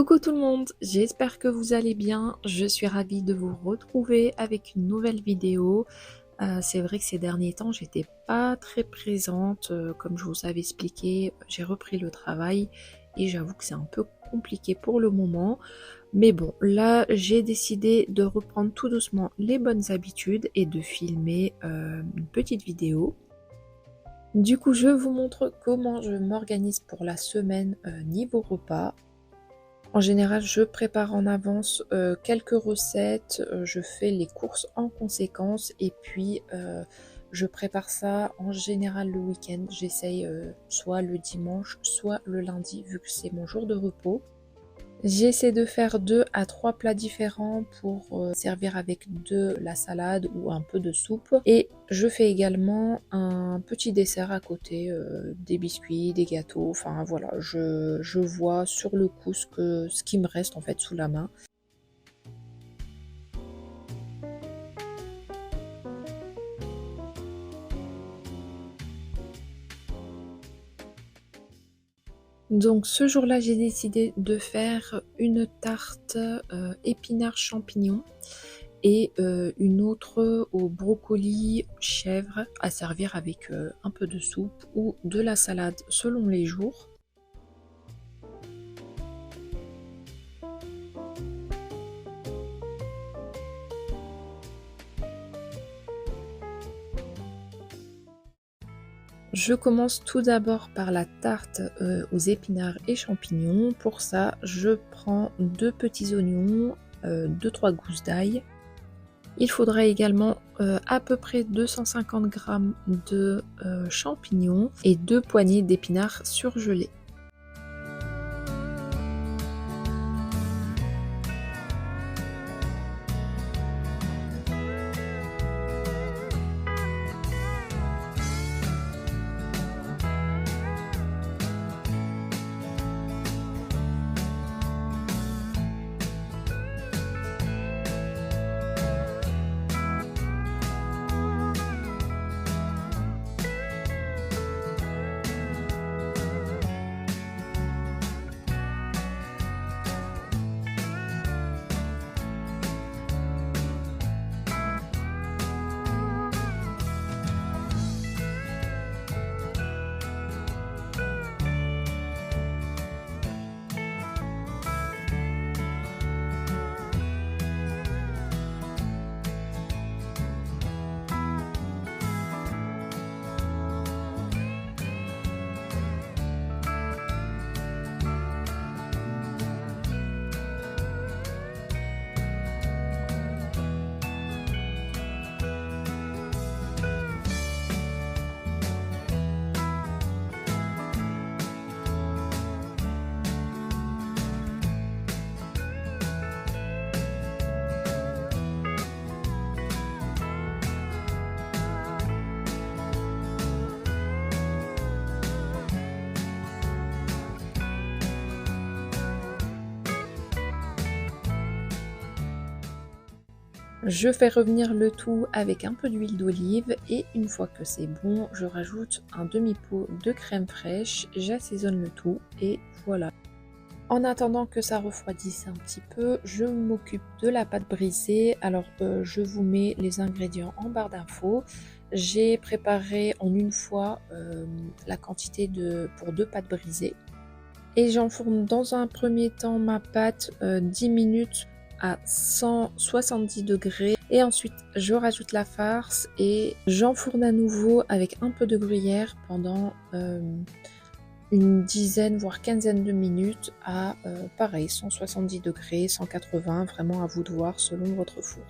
Coucou tout le monde, j'espère que vous allez bien. Je suis ravie de vous retrouver avec une nouvelle vidéo. C'est vrai que ces derniers temps, j'étais pas très présente. Comme je vous avais expliqué, j'ai repris le travail et j'avoue que c'est un peu compliqué pour le moment. Mais bon, là, j'ai décidé de reprendre tout doucement les bonnes habitudes et de filmer une petite vidéo. Du coup, je vous montre comment je m'organise pour la semaine niveau repas. En général, je prépare en avance quelques recettes, je fais les courses en conséquence et puis je prépare ça en général le week-end. J'essaye soit le dimanche, soit le lundi vu que c'est mon jour de repos. J'essaie de faire 2 à 3 plats différents pour servir avec de la salade ou un peu de soupe. Et je fais également un petit dessert à côté, des biscuits, des gâteaux, enfin voilà, je vois sur le coup ce qui me reste en fait sous la main. Donc ce jour-là, j'ai décidé de faire une tarte épinards champignons et une autre au brocoli chèvre à servir avec un peu de soupe ou de la salade selon les jours. Je commence tout d'abord par la tarte aux épinards et champignons. Pour ça, je prends 2 petits oignons, 2-3 gousses d'ail. Il faudra également à peu près 250 g de champignons et 2 poignées d'épinards surgelés. Je fais revenir le tout avec un peu d'huile d'olive et une fois que c'est bon, je rajoute un demi-pot de crème fraîche, j'assaisonne le tout et voilà. En attendant que ça refroidisse un petit peu, je m'occupe de la pâte brisée. Alors je vous mets les ingrédients en barre d'infos. J'ai préparé en une fois la quantité pour 2 pâtes brisées. Et j'enfourne dans un premier temps ma pâte 10 minutes à 170 degrés et ensuite je rajoute la farce et j'enfourne à nouveau avec un peu de gruyère pendant une dizaine voire quinzaine de minutes à pareil 170 degrés, 180, vraiment à vous de voir selon votre four.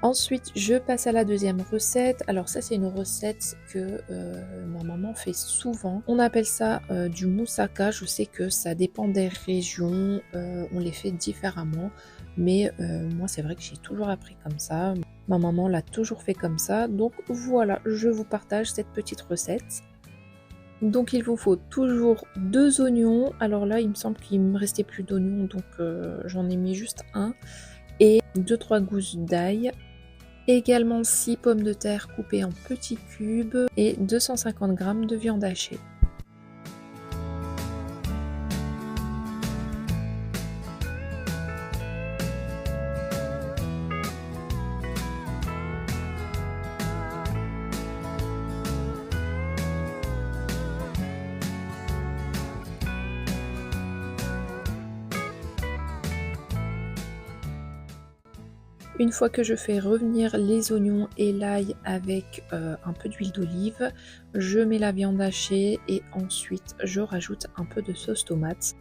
Ensuite, je passe à la deuxième recette. Alors ça, c'est une recette que ma maman fait souvent. On appelle ça du moussaka. Je sais que ça dépend des régions, on les fait différemment. Mais moi, c'est vrai que j'ai toujours appris comme ça. Ma maman l'a toujours fait comme ça. Donc voilà, je vous partage cette petite recette. Donc il vous faut toujours 2 oignons. Alors là, il me semble qu'il me restait plus d'oignons, donc j'en ai mis juste un. Et 2-3 gousses d'ail. Également 6 pommes de terre coupées en petits cubes et 250 g de viande hachée. Une fois que je fais revenir les oignons et l'ail avec un peu d'huile d'olive, je mets la viande hachée et ensuite je rajoute un peu de sauce tomate.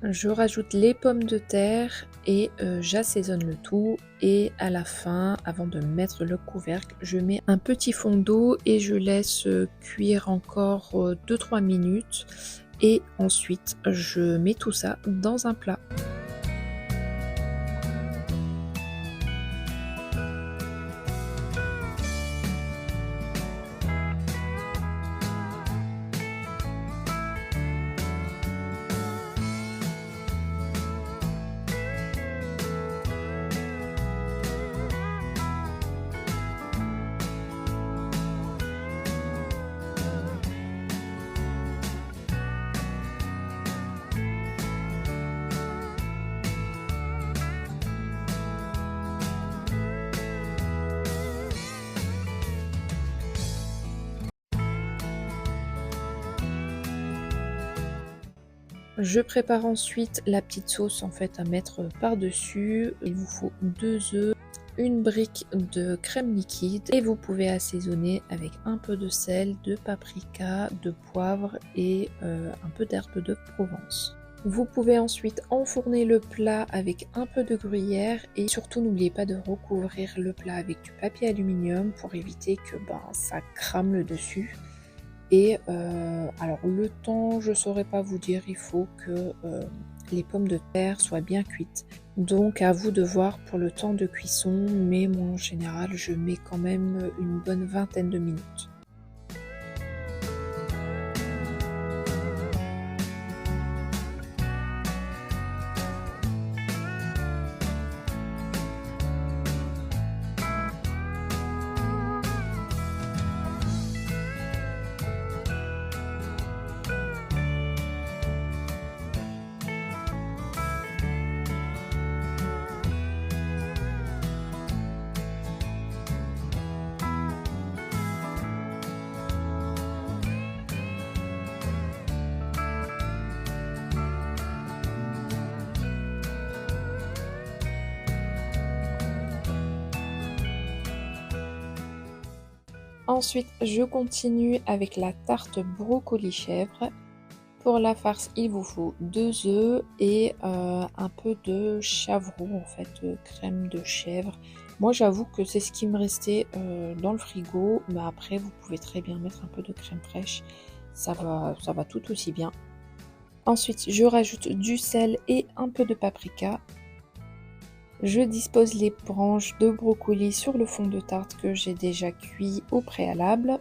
Je rajoute les pommes de terre et j'assaisonne le tout. Et à la fin, avant de mettre le couvercle, je mets un petit fond d'eau et je laisse cuire encore 2-3 minutes. Et ensuite, je mets tout ça dans un plat. Je prépare ensuite la petite sauce en fait à mettre par-dessus. Il vous faut 2 œufs, une brique de crème liquide et vous pouvez assaisonner avec un peu de sel, de paprika, de poivre et un peu d'herbe de Provence. Vous pouvez ensuite enfourner le plat avec un peu de gruyère et surtout n'oubliez pas de recouvrir le plat avec du papier aluminium pour éviter que ça crame le dessus. Et alors le temps, je saurais pas vous dire, il faut que les pommes de terre soient bien cuites. Donc à vous de voir pour le temps de cuisson, mais moi en général je mets quand même une bonne vingtaine de minutes. Ensuite, je continue avec la tarte brocoli chèvre. Pour la farce, il vous faut 2 œufs et un peu de chavroux, en fait, crème de chèvre. Moi, j'avoue que c'est ce qui me restait dans le frigo, mais après, vous pouvez très bien mettre un peu de crème fraîche. Ça va tout aussi bien. Ensuite, je rajoute du sel et un peu de paprika. Je dispose les branches de brocoli sur le fond de tarte que j'ai déjà cuit au préalable.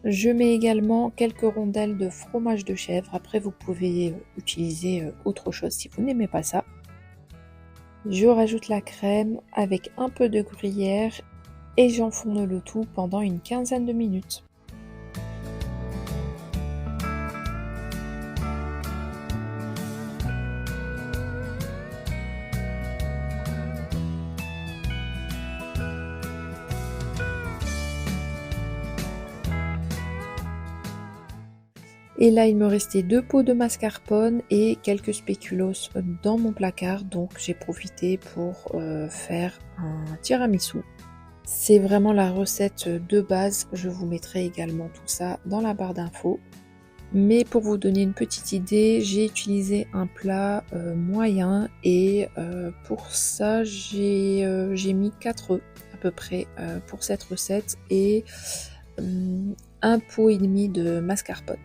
Je mets également quelques rondelles de fromage de chèvre. Après, vous pouvez utiliser autre chose si vous n'aimez pas ça. Je rajoute la crème avec un peu de gruyère et j'enfourne le tout pendant une quinzaine de minutes. Et là, il me restait 2 pots de mascarpone et quelques spéculoos dans mon placard. Donc, j'ai profité pour faire un tiramisu. C'est vraiment la recette de base. Je vous mettrai également tout ça dans la barre d'infos. Mais pour vous donner une petite idée, j'ai utilisé un plat moyen et pour ça, j'ai mis 4 œufs. peu près pour cette recette et un pot et demi de mascarpone.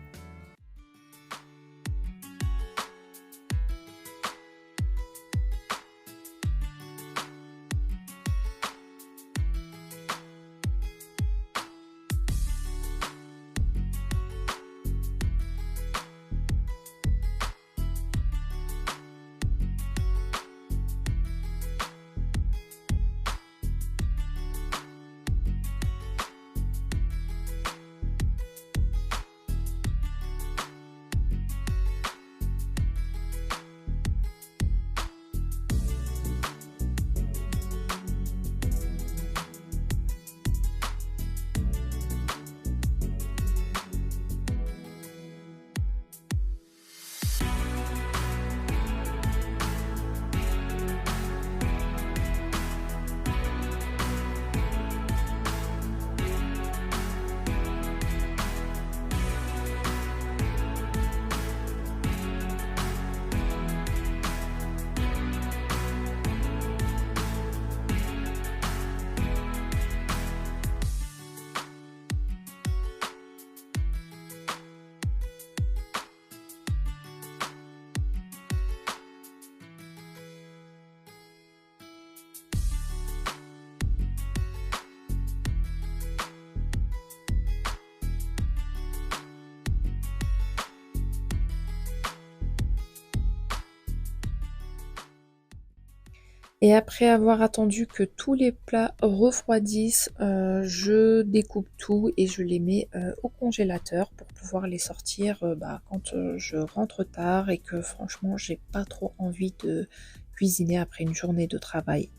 Et après avoir attendu que tous les plats refroidissent, je découpe tout et je les mets au congélateur pour pouvoir les sortir quand je rentre tard et que franchement j'ai pas trop envie de cuisiner après une journée de travail.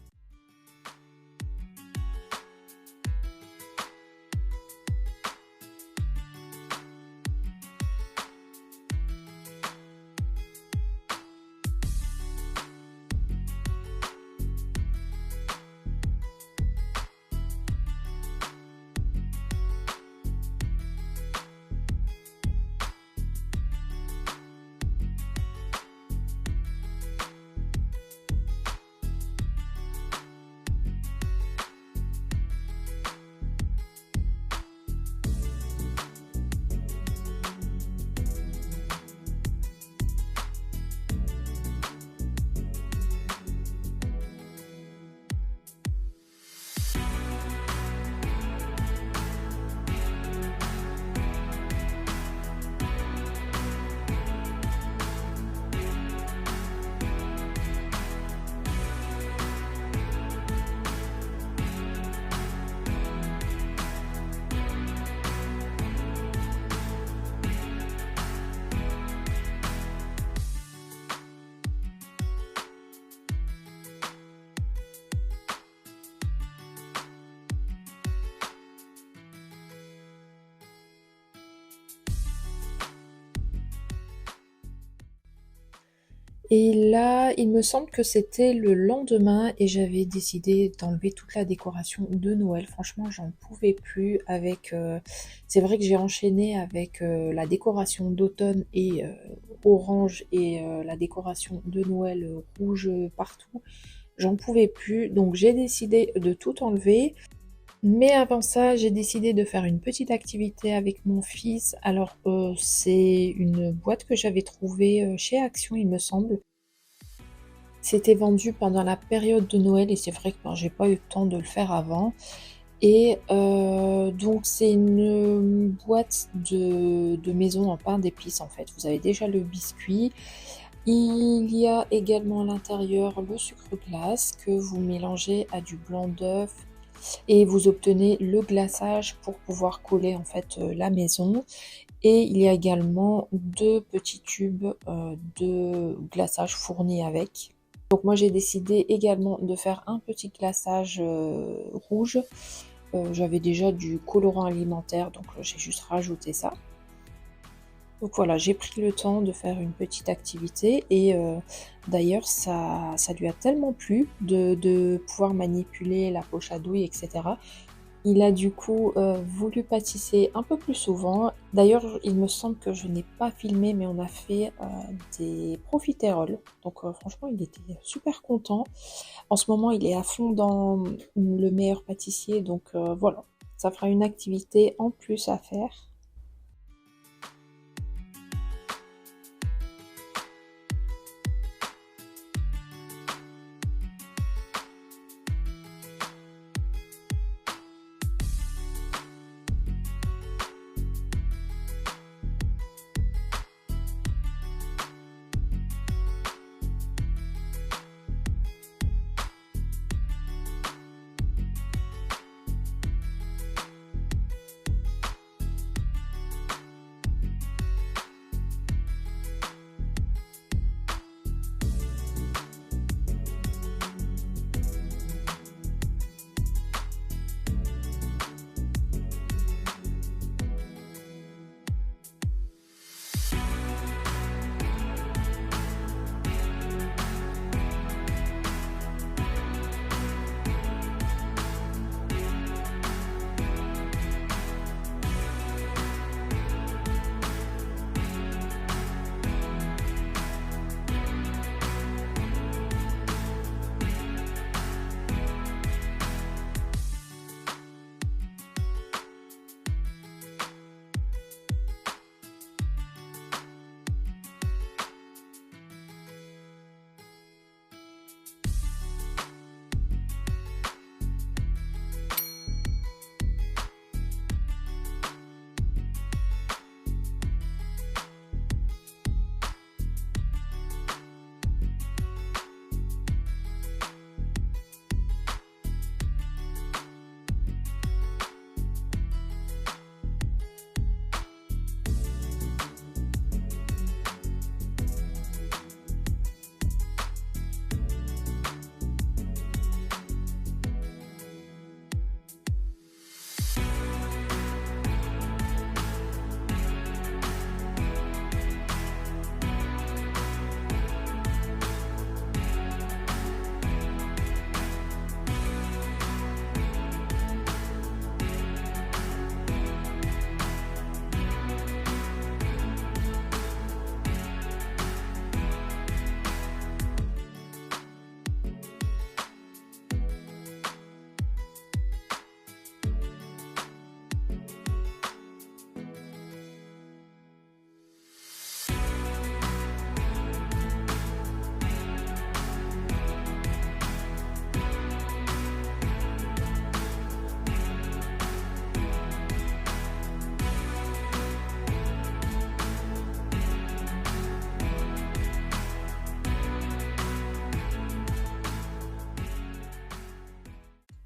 Et là, il me semble que c'était le lendemain et j'avais décidé d'enlever toute la décoration de Noël. Franchement, j'en pouvais plus avec... c'est vrai que j'ai enchaîné avec la décoration d'automne et orange et la décoration de Noël rouge partout. J'en pouvais plus, donc j'ai décidé de tout enlever. Mais avant ça, j'ai décidé de faire une petite activité avec mon fils. Alors, c'est une boîte que j'avais trouvée chez Action, il me semble. C'était vendu pendant la période de Noël et c'est vrai que j'ai pas eu le temps de le faire avant. Et donc, c'est une boîte de maison en pain d'épices en fait. Vous avez déjà le biscuit. Il y a également à l'intérieur le sucre glace que vous mélangez à du blanc d'œuf et vous obtenez le glaçage pour pouvoir coller en fait la maison. Et il y a également 2 petits tubes de glaçage fournis avec. Donc moi j'ai décidé également de faire un petit glaçage rouge. J'avais déjà du colorant alimentaire, donc j'ai juste rajouté ça. Donc voilà, j'ai pris le temps de faire une petite activité et d'ailleurs ça lui a tellement plu de pouvoir manipuler la poche à douille, etc. Il a du coup voulu pâtisser un peu plus souvent. D'ailleurs, il me semble que je n'ai pas filmé, mais on a fait des profiteroles. Donc franchement, il était super content. En ce moment, il est à fond dans le meilleur pâtissier. Donc voilà, ça fera une activité en plus à faire.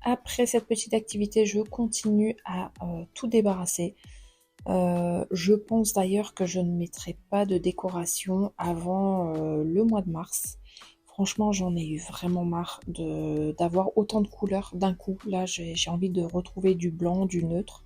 Après cette petite activité, je continue à tout débarrasser. Je pense d'ailleurs que je ne mettrai pas de décoration avant le mois de mars. Franchement, j'en ai eu vraiment marre d'avoir autant de couleurs d'un coup. Là, j'ai envie de retrouver du blanc, du neutre.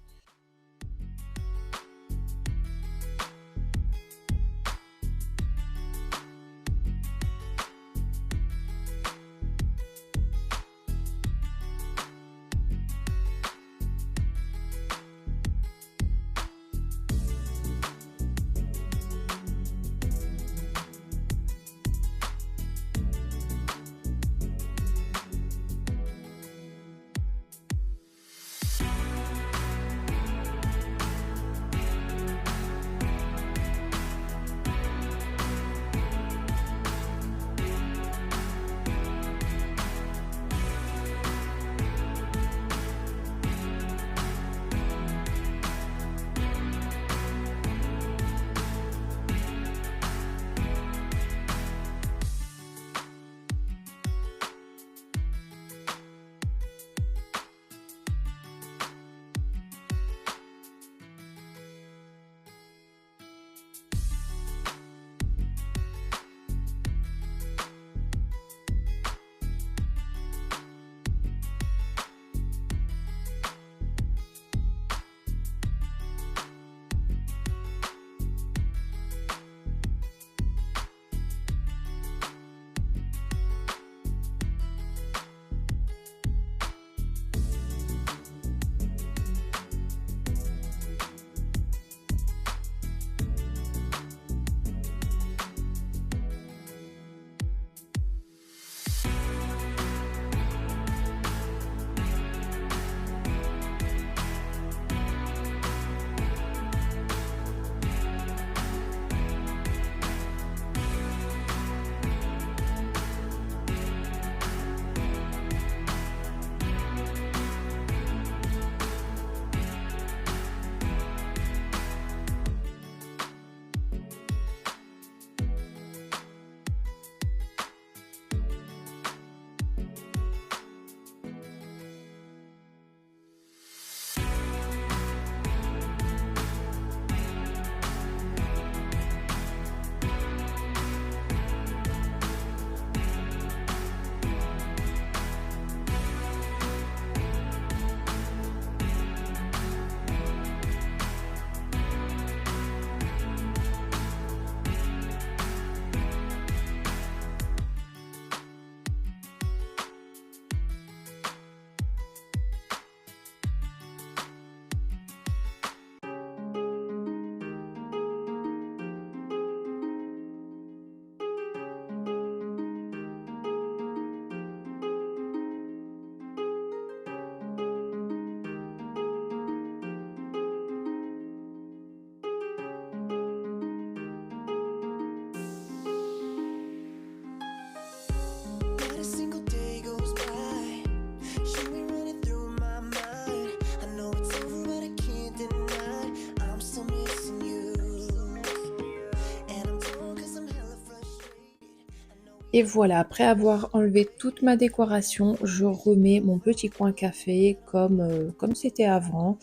Et voilà, après avoir enlevé toute ma décoration, je remets mon petit coin café comme c'était avant,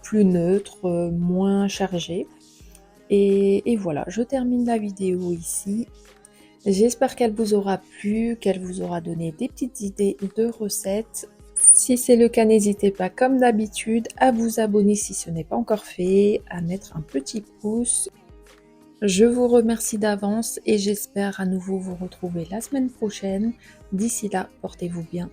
plus neutre, moins chargé. Et voilà, je termine la vidéo ici. J'espère qu'elle vous aura plu, qu'elle vous aura donné des petites idées de recettes. Si c'est le cas, n'hésitez pas, comme d'habitude, à vous abonner si ce n'est pas encore fait, à mettre un petit pouce. Je vous remercie d'avance et j'espère à nouveau vous retrouver la semaine prochaine. D'ici là, portez-vous bien.